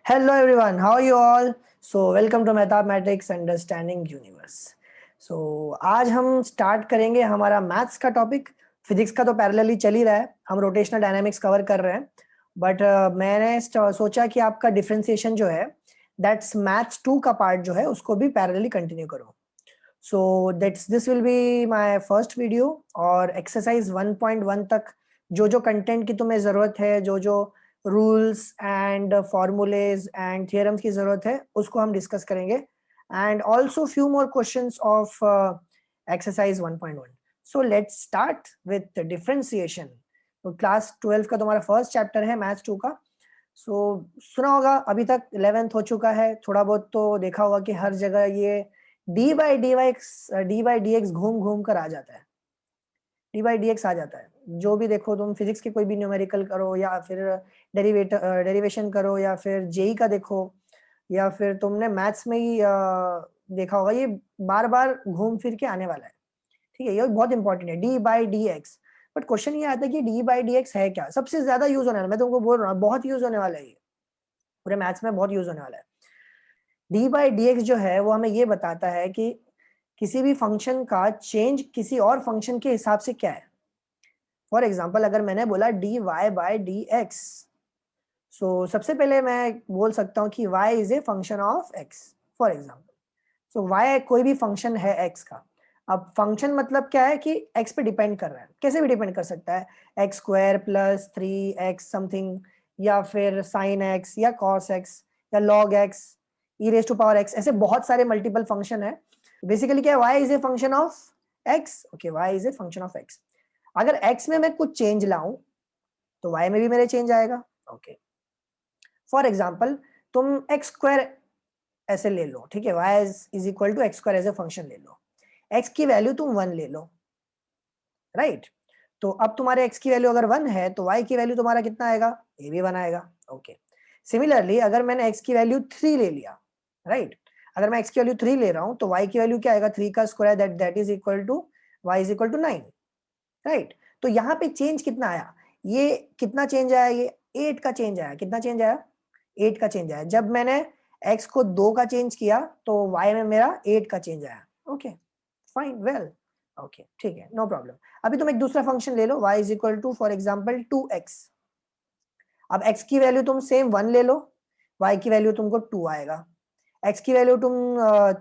Hello everyone, how are you all? So welcome to Mathematics Understanding Universe. So आज हम start करेंगे हमारा maths का टॉपिक. फिजिक्स का तो पैरेलली चल ही रहा है, हम रोटेशनल डायनामिक्स कवर कर रहे हैं. बट मैंने सोचा कि आपका डिफरेंशिएशन जो है दैट्स मैथ्स 2 का पार्ट जो है उसको भी पैरेलली कंटिन्यू करो. So this will be my first video. और एक्सरसाइज 1.1 तक जो जो कंटेंट की तुम्हें ज़रूरत है, जो जो rules and formulas and theorems की ज़रूरत है, उसको हम डिस्कस करेंगे. And also few more questions of exercise 1.1. So let's start with differentiation. तो क्लास 12 का तुम्हारा फर्स्ट चैप्टर है मैथ्स 2 का. सो सुना होगा, अभी तक 11th हो चुका है, थोड़ा बहुत तो देखा होगा कि हर जगह ये डी बाई डी एक्स घूम घूम कर आ जाता है. डी बाई डी एक्स आ जाता है. जो भी देखो तुम फिजिक्स के कोई भी न्यूमेरिकल करो या फिर डेरिवेशन करो या फिर जेई का देखो या फिर तुमने मैथ्स में ही देखा होगा, ये बार बार घूम फिर के आने वाला है. ठीक है, ये बहुत इंपॉर्टेंट है D by D x. But question ये आता है कि डी बाई डी एक्स है क्या, सबसे ज्यादा यूज होने वाला. मैं तुमको बोल रहा हूँ बहुत यूज होने वाला है, ये पूरे मैथ्स में बहुत यूज होने वाला है. डी बाई डी एक्स जो है वो हमें ये बताता है कि किसी भी फंक्शन का चेंज किसी और फंक्शन के हिसाब से क्या है. फॉर एग्जाम्पल अगर मैंने बोला D Y by D X, so सबसे पहले मैं बोल सकता हूँ कि y is a function of x. For example so y कोई भी फंक्शन है x का. अब फंक्शन मतलब क्या है कि x पे डिपेंड कर रहा है. कैसे भी डिपेंड कर सकता है, x square plus 3x something, या फिर साइन x या कॉस x या log x, e raise to power x, ऐसे बहुत सारे मल्टीपल फंक्शन है. बेसिकली क्या है, y is a function of x. Okay, y is a function of x. अगर x में मैं कुछ चेंज लाऊं तो y में भी मेरे चेंज आएगा. ओके, फॉर एग्जाम्पल तुम एक्स स्क्वायर ऐसे ले लो, ठीक है, y is equal to x square as a function ले लो. x की वैल्यू तुम 1 ले लो, राइट. तो अब तुम्हारे x की वैल्यू अगर 1 है तो y की वैल्यू तुम्हारा कितना आएगा, ये भी 1 आएगा. ओके, सिमिलरली अगर मैंने x की वैल्यू 3 ले लिया, राइट, अगर मैं x की वैल्यू 3 ले रहा हूं तो y की वैल्यू क्या आएगा, 3 का square that is equal to y is equal to 9, right. तो यहाँ पे चेंज कितना आया, ये कितना चेंज आया, ये 8 का चेंज आया. कितना चेंज आया, 8 का चेंज आया. जब मैंने x को 2 का चेंज किया तो y में मेरा 8 का चेंज आया. ओके फाइन, वेल, ओके ठीक है, नो प्रॉब्लम. अभी तुम एक दूसरा फंक्शन ले लो, y is equal to for example 2x. अब x की वैल्यू तुम सेम 1 ले लो, y की वैल्यू तुमको 2 आएगा. x की वैल्यू तुम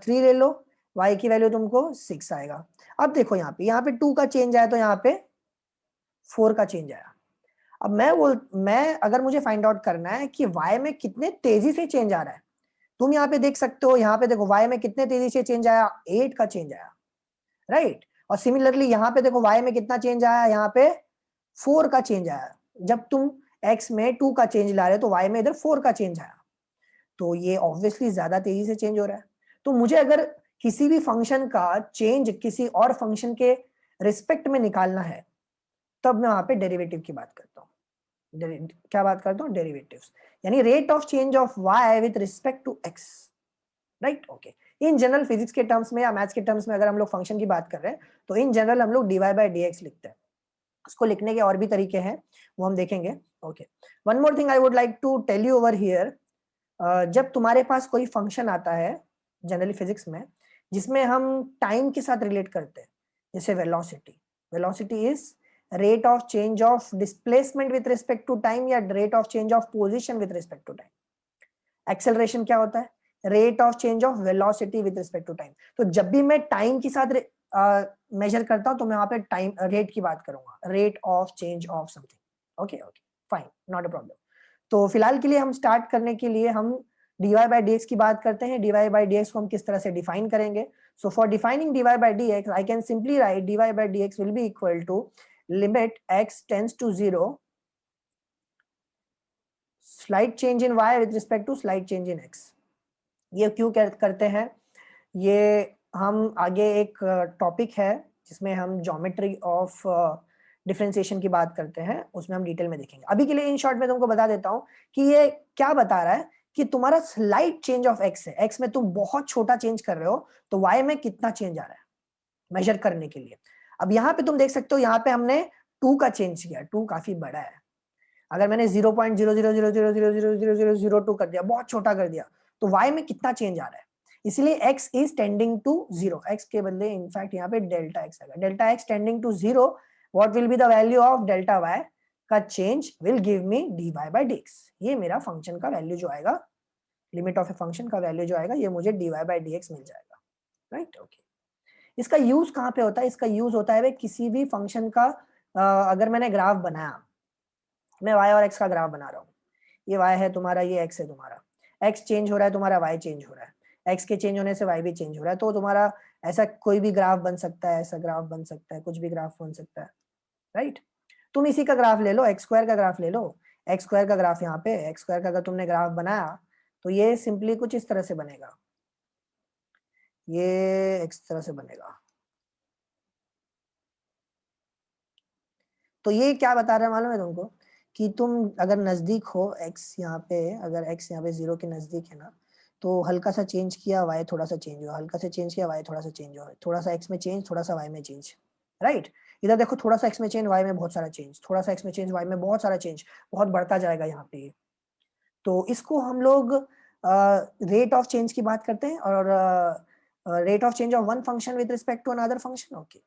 3 ले लो, y की वैल्यू तुमको 6 आएगा. अब देखो यहाँ पे 2 का चेंज आया तो यहाँ पे 4 का चेंज आया. अब मैं अगर मुझे फाइंड आउट करना है कि y में कितने तेजी से चेंज आ रहा है, तुम यहाँ पे देख सकते हो, यहाँ पे देखो y में कितने तेजी से चेंज आया, 8 का चेंज आया, राइट. और सिमिलरली यहाँ पे देखो y में कितना चेंज आया, यहाँ पे 4 का चेंज आया. जब तुम x में 2 का चेंज ला रहे हो तो y में इधर 4 का चेंज आया. तो ये ऑब्वियसली ज्यादा तेजी से चेंज हो रहा है. तो मुझे अगर किसी भी फंक्शन का चेंज किसी और फंक्शन के रिस्पेक्ट में निकालना है तब मैं वहां पे डेरिवेटिव की बात करता हूँ. क्या बात करता हूँ, डेरिवेटिव्स, यानी rate of change of y with respect to x, right. Okay, in general physics के टर्म्स में या मैथ्स के टर्म्स में अगर हम लोग फंक्शन की बात कर रहे हैं तो इन जनरल हम लोग dy बाई dx लिखते हैं. उसको लिखने के और भी तरीके हैं, वो हम देखेंगे. Okay, one more thing I would like to tell you over here. जब तुम्हारे पास कोई फंक्शन आता है जनरली फिजिक्स में जिसमें हम टाइम के साथ रिलेट करते हैं, जैसे velocity. Velocity is rate of change of displacement with respect to time या rate of change of position with respect to time. Acceleration क्या होता है, rate of change of velocity with respect to time. तो जब भी मैं time के साथ मेजर करता हूं तो मैं वहां पे टाइम रेट की बात करूंगा, rate of change of something. Okay okay fine, not a problem. तो फिलहाल के लिए हम स्टार्ट करने के लिए हम dy बाई डी की बात करते हैं. dy बाई डी को हम किस तरह से डिफाइन करेंगे. So for defining dy by d I can simply write dy by d will be equal to limit x tends to 0 slight change in y with respect to slight change in x. ये क्यों करते हैं, ये हम आगे एक topic है जिसमें हम ज्योमेट्री ऑफ डिफरेंशिएशन की बात करते हैं, उसमें हम डिटेल में देखेंगे. अभी के लिए इन शॉर्ट में तुमको बता देता हूं कि ये क्या बता रहा है कि तुम्हारा स्लाइट चेंज ऑफ x है, x में तुम बहुत छोटा चेंज कर रहे हो तो y में कितना चेंज आ रहा है मेजर करने के लिए. अब यहाँ पे तुम देख सकते हो, यहाँ पे हमने 2 का चेंज किया, 2 काफी बड़ा है. अगर मैंने 0.0000000002 कर दिया, बहुत छोटा कर दिया, तो y में कितना चेंज आ रहा है, इसलिए x is tending to 0, x के बदले इनफैक्ट यहाँ पे डेल्टा x आएगा, delta x tending to 0, what will be the value of delta y का change will give me dy by dx, ये मेरा फंक्शन का वैल्यू जो आएगा, लिमिट ऑफ ए फंक्शन का वैल्यू जो आएगा, ये मुझे dy by dx मिल जाएगा, राइट। ओके, इसका यूज कहाँ पे होता है, इसका यूज होता है किसी भी फंक्शन का, अगर मैंने ग्राफ बनाया, मैं y और x का ग्राफ बना रहा हूँ, ये y है तुम्हारा, ये x है तुम्हारा, x चेंज हो रहा है तुम्हारा, y चेंज हो रहा है, x के चेंज होने से y भी चेंज हो रहा है, तो तुम्हारा ऐसा कोई भी ग्राफ बन सकता है, ऐसा ग्राफ बन सकता है, कुछ भी ग्राफ बन सकता है, राइट। तुम इसी का ग्राफ ले लो, एक्स स्क्वायर का ग्राफ ले लो, एक्स स्क्वायर का ग्राफ यहाँ पे, एक्स स्क्वायर का अगर तुमने ग्राफ बनाया तो ये सिंपली कुछ इस तरह से बनेगा, ये इस तरह से बनेगा। तो ये क्या बता रहा है मालूम है तुमको, कि तुम अगर नजदीक हो x यहाँ पे, अगर x यहाँ पे 0 के नजदीक है ना, तो हल्का सा चेंज किया y थोड़ा सा चेंज हुआ, हल्का सा चेंज किया y थोड़ा सा चेंज हुआ, थोड़ा सा x में चेंज, थोड़ा सा y में चेंज, राइट। इधर देखो, थोड़ा सा x में चेंज, y में बहुत सारा चेंज, थोड़ा सा x में चेंज, y में बहुत सारा चेंज, बहुत बढ़ता जाएगा यहाँ पे। तो इसको हम लोग रेट ऑफ चेंज की बात करते हैं, और rate of change of one function with respect to another function, okay,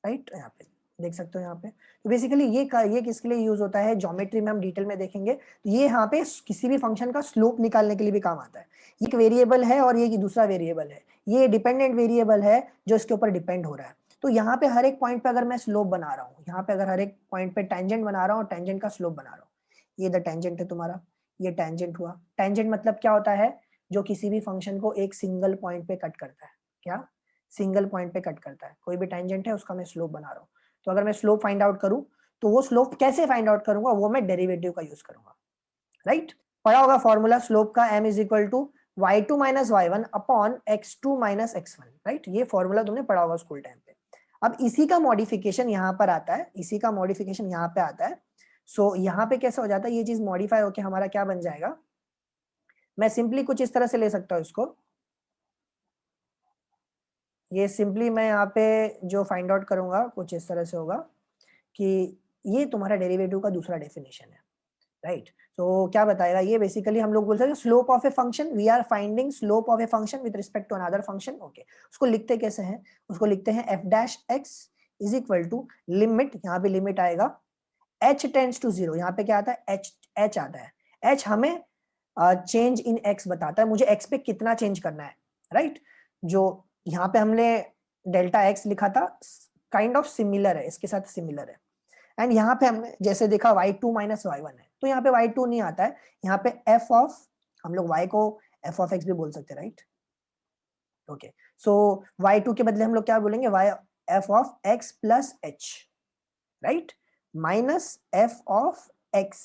right. यहाँ पे देख सकते हो, यहाँ पे तो बेसिकली ये किसके लिए यूज होता है, ज्योमेट्री में हम डिटेल में देखेंगे, तो ये यहाँ पे किसी भी फंक्शन का स्लोप निकालने के लिए भी काम आता है। ये एक वेरिएबल है और ये दूसरा वेरिएबल है, ये डिपेंडेंट वेरिएबल है जो इसके ऊपर डिपेंड हो रहा है। तो यहाँ पे हर एक पॉइंट पे अगर मैं स्लोप बना रहा हूँ, यहाँ पे अगर हर एक पॉइंट पे टेंजेंट बना रहा हूँ, टेंजेंट का स्लोप बना रहा हूँ, ये द टेंजेंट है तुम्हारा, ये टेंजेंट हुआ। टेंजेंट मतलब क्या होता है, जो किसी भी फंक्शन को एक सिंगल पॉइंट पे कट करता है, क्या सिंगल पॉइंट पे कट करता है, कोई भी टेंजेंट है उसका मैं स्लोप बना रहा हूँ। तो अगर मैं स्लोप फाइंड आउट करूँ, तो वो स्लोप कैसे फाइंड आउट करूंगा, वो मैं डेरिवेटिव का यूज करूंगा, राइट। पढ़ा होगा फॉर्मूला स्लोप का, m is equal to y2 minus y1 upon x2 minus x1, right. ये फॉर्मूला तुमने पढ़ा होगा स्कूल टाइम पे। अब इसी का मॉडिफिकेशन यहाँ पर आता है, इसी का मॉडिफिकेशन यहाँ पे आता है। सो यहाँ पे कैसे हो जाता है, ये चीज मॉडिफाई होके हमारा क्या बन जाएगा, मैं सिंपली कुछ इस तरह से ले सकता हूँ इसको, ये सिंपली मैं यहाँ पे जो फाइंड आउट करूंगा कुछ इस तरह से होगा कि ये तुम्हारा डेरिवेटिव का दूसरा डेफिनेशन है, राइट। तो क्या बताएगा ये, बेसिकली हम लोग बोल सकते हैं slope of a function, we are finding slope of a function with respect to another function, okay. उसको लिखते कैसे हैं, उसको लिखते हैं f dash x is equal to limit, यहाँ पे लिमिट आएगा h टेंड्स टू 0, यहाँ पे क्या आता है h आता है, h हमें चेंज इन x बताता है, मुझे x पे कितना चेंज करना है, राइट। जो यहाँ पे हमने डेल्टा x लिखा था, काइंड ऑफ सिमिलर है, इसके साथ सिमिलर है। एंड यहाँ पे हमने जैसे देखा y2 माइनस y1 है, तो यहाँ पे y2 नहीं आता है, यहाँ पे f ऑफ, हम लोग y को f ऑफ x भी बोल सकते हैं, राइट। ओके, सो y2 के बदले हम लोग क्या बोलेंगे, y f of x plus h, right, minus f of x,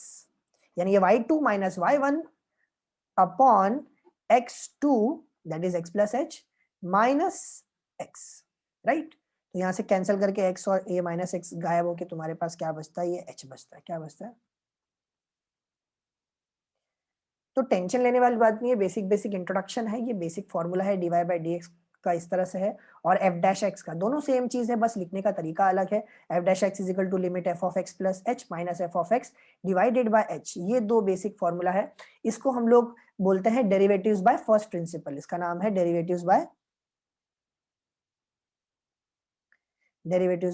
यानी ये y2 minus y1 upon x2 that is x plus h minus x, right. तो यहां से कैंसिल करके x और a माइनस x गायब होके तुम्हारे पास क्या बचता है, ये h बचता है, क्या बचता है। तो टेंशन लेने वाली बात नहीं है, बेसिक बेसिक इंट्रोडक्शन है, ये बेसिक फॉर्मूला है dy बाई dx का इस तरह से है, और f डैश x का दोनों सेम चीज है, बस लिखने का तरीका अलग है। f dash x is equal to limit f of x plus h minus f of x divided by h, ये दो बेसिक फॉर्मूला है। इसको हम लोग बोलते हैं डेरिवेटिव्स बाय फर्स्ट प्रिंसिपल, इसका नाम है derivatives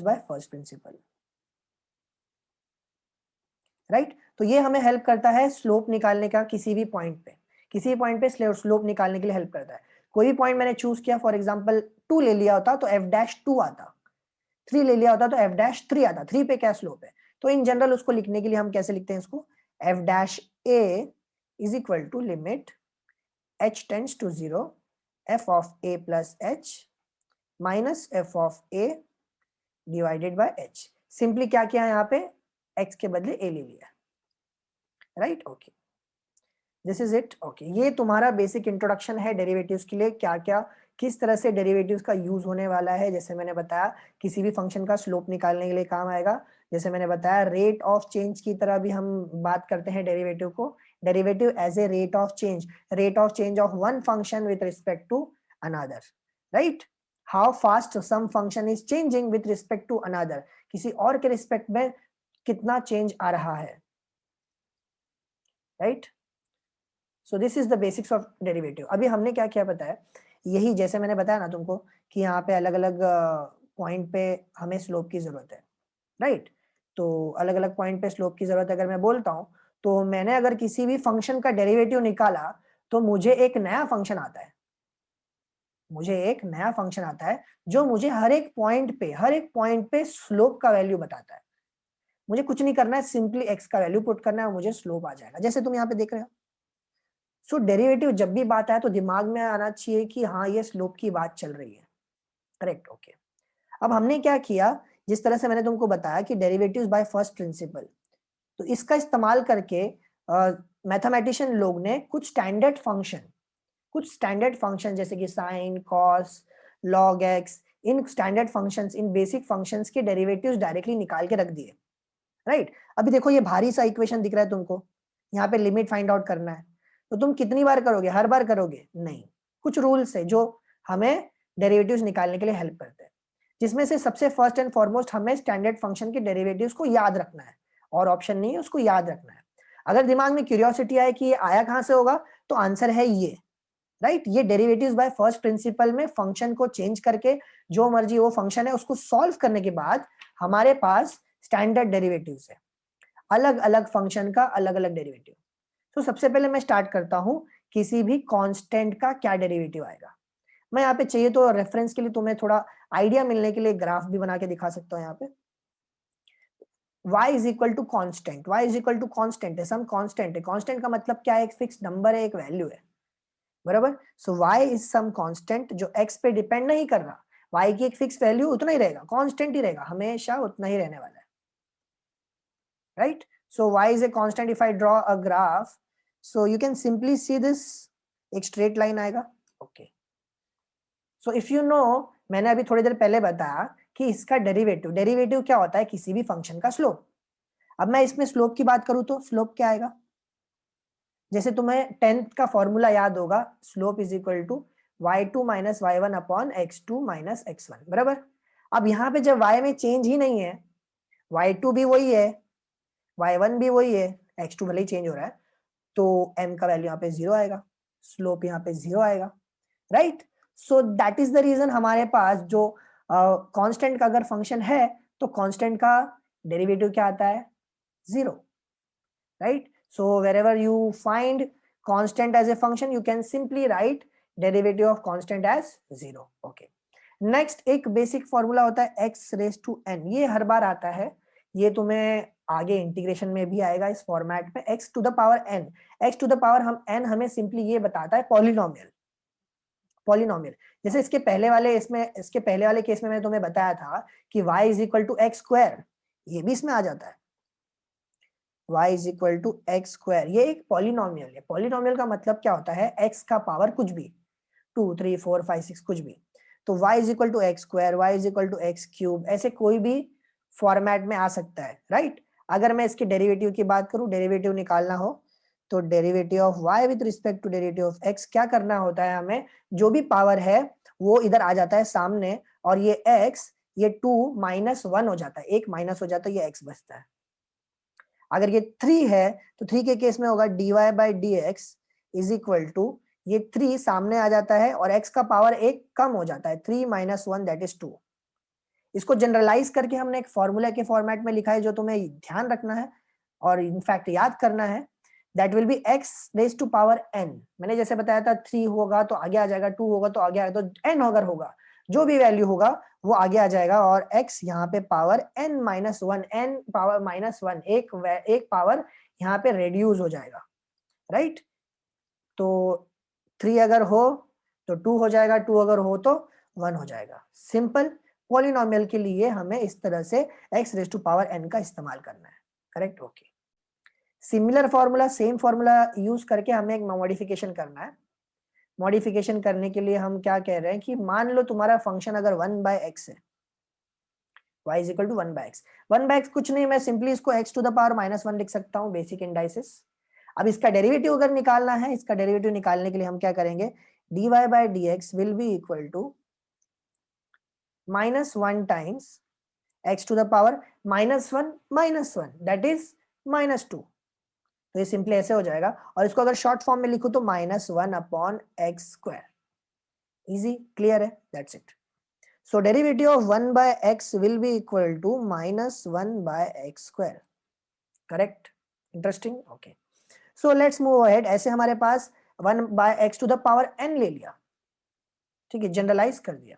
by first principle, right. तो ये हमें हेल्प करता है स्लोप निकालने का, किसी भी पॉइंट पे, किसी भी पॉइंट पे स्लोप निकालने के लिए हेल्प करता है। कोई भी पॉइंट मैंने चूज किया, फॉर एग्जांपल 2 ले लिया होता तो f डैश 2 आता, 3 ले लिया होता तो f डैश 3 आता, 3 पे क्या स्लोप है। तो इन जनरल उसको लिखने के लिए हम कैसे लिखते हैं इसको, f dash a is equal to limit h tends to 0 f of a plus h minus f of a divided by h। Simply क्या किया यहाँ पे, x के बदले a ले लिया, right. Okay, this is it. Okay, ये तुम्हारा बेसिक इंट्रोडक्शन है डेरिवेटिव्स के लिए, क्या क्या किस तरह से डेरिवेटिव्स का यूज होने वाला है। जैसे मैंने बताया किसी भी फंक्शन का स्लोप निकालने के लिए काम आएगा, जैसे मैंने बताया रेट ऑफ चेंज की तरह भी हम बात करते हैं डेरिवेटिव को, derivative as a rate of change of one function with respect to another, right. How fast some function is changing with respect to another, किसी और के रिस्पेक्ट में कितना चेंज आ रहा है, right. So this is the basics of derivative. अभी हमने क्या किया पता है, यही जैसे मैंने बताया ना तुमको कि यहाँ पे अलग अलग पॉइंट पे हमें स्लोप की जरूरत है, राइट। तो अलग अलग पॉइंट पे स्लोप की जरूरत अगर मैं बोलता हूँ, तो मैंने अगर किसी भी फंक्शन का डेरिवेटिव निकाला तो मुझे एक नया फंक्शन आता है, मुझे एक नया फंक्शन आता है जो मुझे हर एक पॉइंट पे स्लोप का वैल्यू बताता है। मुझे कुछ नहीं करना है, सिंपली एक्स का वैल्यू पुट करना है और मुझे स्लोप आ जाएगा, जैसे तुम यहाँ पे देख रहे हो। सो डेरिवेटिव जब भी बात आए तो दिमाग में आना चाहिए कि हाँ ये स्लोप की बात चल रही है, करेक्ट, ओके। अब हमने क्या किया, जिस तरह से मैंने तुमको बताया कि डेरिवेटिव्स बाय फर्स्ट प्रिंसिपल, तो इसका इस्तेमाल करके मैथमेटिशियन लोग ने कुछ स्टैंडर्ड फंक्शन जैसे कि sine, cos, log x, in standard functions, in basic functions के डेरिवेटिव्स डायरेक्टली निकाल के रख दिए, राइट। अभी देखो ये भारी सा इक्वेशन दिख रहा है तुमको, यहाँ पे लिमिट फाइंड आउट करना है, तो तुम कितनी बार करोगे, हर बार करोगे नहीं। कुछ रूल्स है जो हमें डेरिवेटिव्स निकालने के लिए हेल्प करते हैं, जिसमें से सबसे फर्स्ट एंड फॉरमोस्ट हमें स्टैंडर्ड फंक्शन के डेरिवेटिव्स को याद रखना है, और ऑप्शन नहीं है, उसको याद रखना है। अगर दिमाग में क्यूरियोसिटी आए कि ये आया कहां से होगा, तो आंसर है ये, राइट। ये डेरिवेटिव्स बाय फर्स्ट प्रिंसिपल में फंक्शन को चेंज करके जो मर्जी वो फंक्शन है उसको सॉल्व करने के बाद हमारे पास स्टैंडर्ड डेरिवेटिव्स है, अलग अलग फंक्शन का अलग अलग डेरिवेटिव। तो सबसे पहले मैं स्टार्ट करता हूं, किसी भी कांस्टेंट का क्या डेरिवेटिव आएगा। मैं यहाँ पे चाहिए तो रेफरेंस के लिए तुम्हें थोड़ा आइडिया मिलने के लिए ग्राफ भी बना के दिखा सकता हूँ। यहाँ पे y is equal to constant, y is equal to constant है, सम कॉन्स्टेंट है। कॉन्स्टेंट का मतलब क्या है, एक फिक्स नंबर है, एक वैल्यू है, बराबर। सो y इज सम कांस्टेंट जो x पे डिपेंड नहीं कर रहा, y की एक फिक्स वैल्यू उतना ही रहेगा, कांस्टेंट ही रहेगा, हमेशा उतना ही रहने वाला है, right. So y is a constant if I draw a graph, so you can simply see this, एक स्ट्रेट लाइन आएगा, okay. So if you know, मैंने अभी थोड़ी देर पहले बताया कि इसका डेरिवेटिव क्या होता है, किसी भी फंक्शन का स्लोप। अब मैं इसमें स्लोप की बात करूं तो स्लोप क्या आएगा, जैसे तुम्हें 10th का फॉर्मूला याद होगा, slope is equal to y2 minus y1 upon x2 minus x1, बराबर। अब यहाँ पे जब y में चेंज ही नहीं है, y2 भी वही है, y1 भी वही है, x2 भले ही चेंज हो रहा है, तो m का वैल्यू यहाँ पे 0 आएगा, स्लोप यहाँ पे 0 आएगा, right. So that is the reason हमारे पास जो कांस्टेंट का अगर फंक्शन है तो कांस्टेंट का डेरिवेटिव क्या आता है, 0, right? So wherever you find constant as a function, you can simply write derivative of constant as 0. Okay. Next एक बेसिक फॉर्मूला होता है x रेज टू n, ये हर बार आता है, ये तुम्हें आगे इंटीग्रेशन में भी आएगा इस फॉर्मेट में, x to the power n। x to the power हम n हमें सिंपली ये बताता है पॉलिनोमियल। जैसे इसके पहले वाले केस में मैंने तुम्हें बताया था कि y is equal to x square, ये भी इसमें आ जाता है, y is equal to x square, ये एक पॉलिनोमियल है। पॉलिनोमियल का मतलब क्या होता है, x का पावर कुछ भी, 2 3 4 5 6 कुछ भी, तो y is equal to x square, y is equal to x cube, ऐसे कोई भी फॉर्मेट में आ सकता है, राइट। अगर मैं इसके डेरिवेटिव की बात करूं, डेरिवेटिव निकालना हो तो derivative of y with respect to derivative of x क्या करना होता है, हमें जो भी पावर है वो इधर आ जाता है सामने, और ये x, ये 2 माइनस 1 हो जाता है, एक माइनस हो जाता है, ये x बचता है। अगर ये 3 है तो 3 के केस में होगा dy by D x is equal to, ये 3 सामने आ जाता है और x का पावर एक कम हो जाता है, 3 माइनस 1 दैट इज 2। इसको जनरलाइज करके हमने एक फॉर्मूला के फॉर्मेट में लिखा है जो तुम्हें ध्यान रखना है और इनफैक्ट याद करना है, that will be x raise to power n। मैंने जैसे बताया था 3 होगा तो आगे आ जाएगा, 2 होगा तो आगे आएगा, तो n अगर होगा, जो भी वैल्यू होगा वो आगे आ जाएगा, और x यहाँ पे power n minus 1, n power minus 1, एक पावर यहाँ पे रेड्यूस हो जाएगा, राइट। तो 3 अगर हो तो 2 हो जाएगा, 2 अगर हो तो 1 हो जाएगा। सिंपल पॉलिनोमियल के लिए हमें इस तरह से x raise to power n का इस्तेमाल करना है, correct, okay. Similar formula, same formula use करके हमें एक मॉडिफिकेशन करना है। मॉडिफिकेशन करने के लिए हम क्या कह रहे हैं कि मान लो तुम्हारा फंक्शन अगर 1 बाय एक्स है, y is equal to 1 by x, 1 by x कुछ नहीं, मैं सिंपली इसको x to the power minus 1 लिख सकता हूँ, बेसिक इंडाइसिस। अब इसका डेरिवेटिव अगर निकालना है, इसका डेरिवेटिव निकालने के लिए हम क्या करेंगे, dy by d x will be equal to minus 1 times x to the power -1 that is -2। तो ये सिंपली ऐसे हो जाएगा, और इसको अगर शॉर्ट फॉर्म में लिखूं तो -1/x²। इजी, क्लियर है, that's it. So derivative of 1/x will be equal to -1/x²। Correct, interesting, okay. So let's move ahead. ऐसे हमारे पास 1/x to the power n ले लिया, ठीक है, जनरलाइज कर दिया।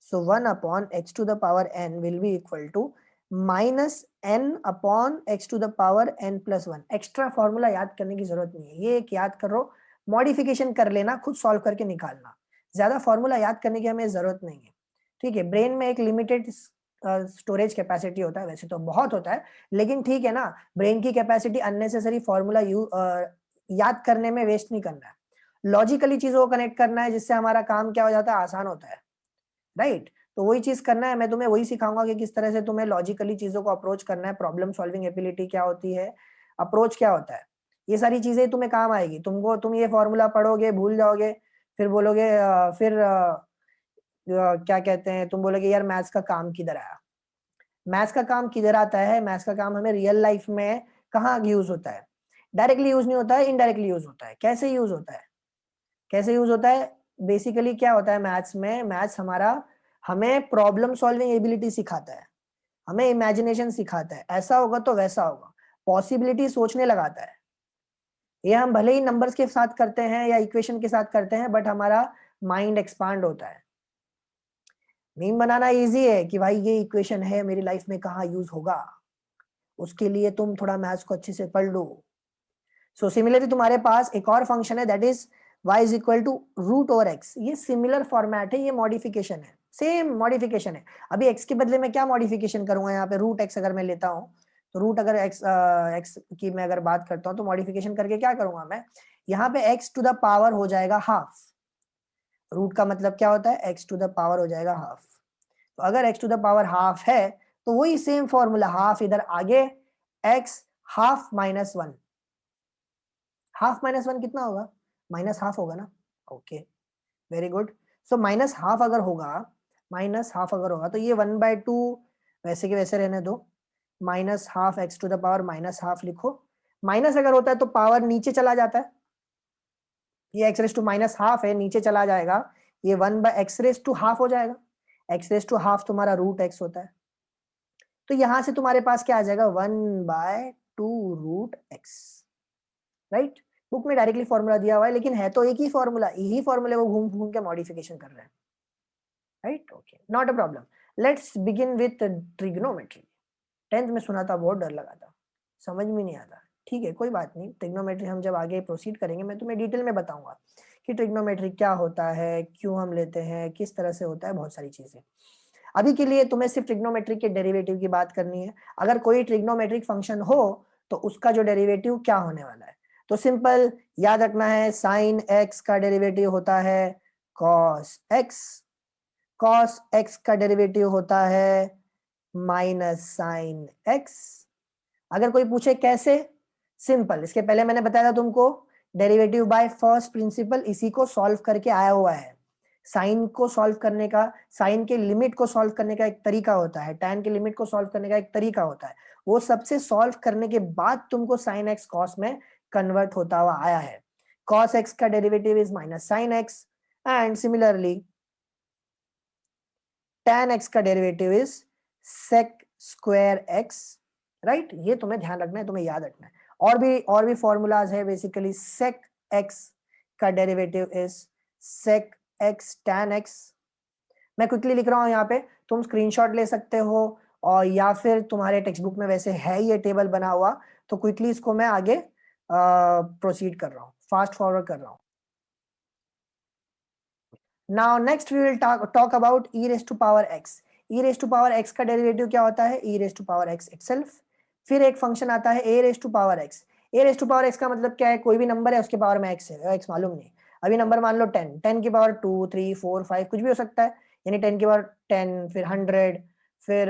So 1/x to the power n will be equal to -n/x to the power n+1। Extra formula याद करने की जरूरत नहीं है, ये एक याद करो, मॉडिफिकेशन कर लेना, खुद सॉल्व करके निकालना, ज्यादा फॉर्मूला याद करने की हमें जरूरत नहीं है, ठीक है। ब्रेन में एक लिमिटेड स्टोरेज कैपेसिटी होता है, वैसे तो बहुत होता है, लेकिन ठीक है ना, ब्रेन की कैपेसिटी अननेसेसरी फॉर्मूला याद करने में वेस्ट नहीं करना है, लॉजिकली चीजों को कनेक्ट करना है, जिससे हमारा काम क्या हो जाता है, आसान होता है, राइट। तो वही चीज करना है, मैं तुम्हें वही सिखाऊंगा कि किस तरह से तुम्हें लॉजिकली चीजों को अप्रोच करना है, प्रॉब्लम सॉल्विंग एबिलिटी क्या होती है, अप्रोच क्या होता है, ये सारी चीजें तुम्हें काम आएगी। तुम ये फॉर्मूला पढ़ोगे, भूल जाओगे, फिर बोलोगे क्या कहते हैं, तुम बोलोगे यार मैथ्स का काम किधर आया। मैथ्स का काम किधर आता है, मैथ्स का काम हमें रियल लाइफ में कहाँ यूज होता है, डायरेक्टली यूज नहीं होता है, इनडायरेक्टली यूज होता है। कैसे यूज होता है, कैसे यूज होता है, बेसिकली क्या होता है मैथ्स में, मैथ्स हमारा हमें प्रॉब्लम सॉल्विंग एबिलिटी सिखाता है, हमें इमेजिनेशन सिखाता है, ऐसा होगा तो वैसा होगा, पॉसिबिलिटी सोचने लगाता है। ये हम भले ही नंबर्स के साथ करते हैं या इक्वेशन के साथ करते हैं, बट हमारा माइंड एक्सपांड होता है। मीम बनाना इजी है कि भाई ये इक्वेशन है, मेरी लाइफ में कहाँ यूज होगा, उसके लिए तुम थोड़ा मैथ्स को अच्छे से पढ़ लो। सो सिमिलरली तुम्हारे पास एक और फंक्शन है, that is y is equal to √/x। ये सिमिलर फॉर्मेट है, ये मॉडिफिकेशन है, सेम मॉडिफिकेशन है। अभी x के बदले में क्या मॉडिफिकेशन करूंगा, यहाँ पे √x अगर मैं लेता हूँ, तो रूट अगर x की मैं अगर बात करता हूँ, तो मॉडिफिकेशन करके क्या करूंगा मैं, यहाँ पे x टू द पावर हो जाएगा हाफ। रूट का मतलब क्या होता है, x टू द पावर हो जाएगा हाफ। तो अगर x to the power half है, तो वही सेम फॉर्मूला, हाफ इधर आगे, x हाफ -1, हाफ -1 कितना होगा, -½ होगा ना, ओके, वेरी गुड। सो -½ अगर होगा, -½ अगर होगा, तो ये 1/2 वैसे के वैसे रहने दो, -½ x टू द पावर -½ लिखो। माइनस अगर होता है तो पावर नीचे चला जाता है, ये x रेस टू -½ है, नीचे चला जाएगा, ये 1/x² हो जाएगा, x² तुम्हारा √x होता है। तो यहां से तुम्हारे पास क्या आ जाएगा, 1/2√x, राइट। बुक में डायरेक्टली फॉर्मूला दिया हुआ है, लेकिन है तो एक ही फॉर्मूला, यही फॉर्मूले को घूम घूम के मॉडिफिकेशन कर रहे हैं, right, okay, not a problem. Let's begin with trigonometry. 10th में सुना था, बहुत डर लगा था, समझ में नहीं आता, ठीक है, कोई बात नहीं। ट्रिग्नोमेट्री हम जब आगे प्रोसीड करेंगे, मैं तुम्हें डिटेल में बताऊंगा कि ट्रिग्नोमेट्री क्या होता है, क्यों हम लेते हैं, किस तरह से होता है, बहुत सारी चीजें। अभी के लिए तुम्हें सिर्फ ट्रिग्नोमेट्री के डेरिवेटिव की बात करनी है। अगर कोई ट्रिग्नोमेट्रिक फंक्शन हो तो उसका जो डेरिवेटिव क्या होने वाला है, तो सिंपल याद रखना है, साइन x का डेरिवेटिव होता है कॉस x, कॉस x का डेरिवेटिव होता है माइनस साइन x। अगर कोई पूछे कैसे, सिंपल, इसके पहले मैंने बताया था तुमको, डेरिवेटिव बाय फर्स्ट प्रिंसिपल, इसी को सॉल्व करके आया हुआ है। साइन को सॉल्व करने का, साइन के लिमिट को सॉल्व करने का एक तरीका होता है, tan के लिमिट को सॉल्व करने का एक तरीका होता है, वो सबसे सॉल्व करने के बाद तुमको साइन x कॉस में कन्वर्ट होता हुआ आया है। cos x का derivative is minus sine x, and similarly tan x का derivative is sec square x, right. ये तुम्हें ध्यान रखना है, तुम्हें याद रखना है। और भी फॉर्मूलाज है, बेसिकली sec x का derivative is sec x tan x। मैं क्विकली लिख रहा हूं यहाँ पे, तुम स्क्रीनशॉट ले सकते हो, और या फिर तुम्हारे टेक्स्ट बुक में वैसे है ये टेबल बना हुआ, तो क्विकली इसको मैं आगे प्रोसीड कर रहा हूँ, फास्ट फॉरवर्ड कर रहा हूँ। Now next we will talk about e raise to power x। e raise to power x का डेरिवेटिव क्या होता है, e raise to power x itself. फिर एक फंक्शन आता है a raise to power x। a raise to power x का मतलब क्या है, कोई भी नंबर है उसके पावर में x है, x मालूम नहीं। अभी नंबर मान लो 10, 10 की पावर 2 3 4 5 कुछ भी हो सकता है, यानी 10 की पावर 10, फिर 100, फिर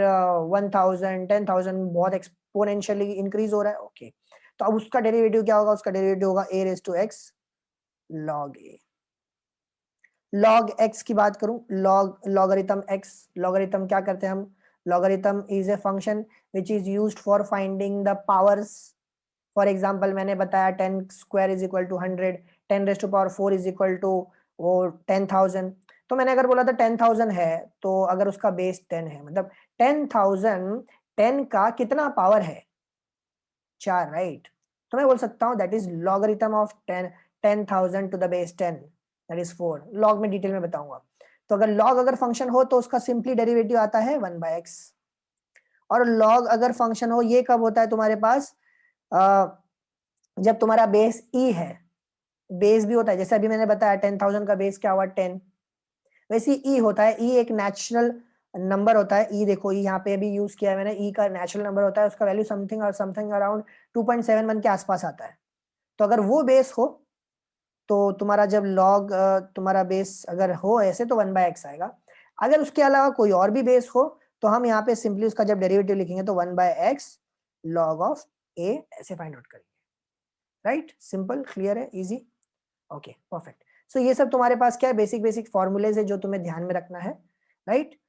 1000, 10,000, बहुत एक्सपोनेंशियली इंक्रीज हो रहा है, ओके। तो अब उसका डेरिवेटिव क्या होगा, उसका डेरिवेटिव होगा a raise to x log a। log x की बात करूं, log लॉगरिथम x, लॉगरिथम क्या करते हैं हम, logarithm is a function which is used for finding the powers. For example मैंने बताया 10 स्क्वायर इज इक्वल टू 100, 10⁴ इज इक्वल टू वो 10,000. तो मैंने अगर बोला था 10,000 है, तो अगर उसका बेस 10 है, मतलब 10,000 10 का कितना पावर है? 4, राइट. तो मैं बोल सकता हूँ that is logarithm of 10,000 to the base 10, that is 4. Log में डिटेल में बताऊंगा. तो अगर लॉग अगर फंक्शन हो तो उसका सिंपली डेरिवेटिव आता है 1/x. और लॉग अगर फंक्शन हो, ये कब होता है तुम्हारे पास? जब तुम्हारा बेस ई है. बेस भी होता है, जैसे अभी मैंने बताया 10,000 का बेस क्या हुआ? 10. वैसे ई होता है. ई एक नेचुरल नंबर होता है. ई देखो, ई यहाँ पे अभी यूज किया है मैंने. ई का नेचुरल नंबर होता है, उसका वैल्यू समथिंग और समथिंग अराउंड 2.71 के आसपास आता है. तो अगर वो बेस हो तो तुम्हारा जब लॉग तुम्हारा बेस अगर हो ऐसे तो 1/x आएगा. अगर उसके अलावा कोई और भी बेस हो तो हम यहाँ पे सिंपली उसका जब डेरिवेटिव लिखेंगे तो 1/x log ऑफ a ऐसे फाइंड आउट करेंगे. राइट, सिंपल, क्लियर है, इजी. Okay, perfect. सो ये सब तुम्हारे पास क्या है? बेसिक बेसिक फॉर्मूलेज है जो तुम्हें ध्यान में रखना है. राइट.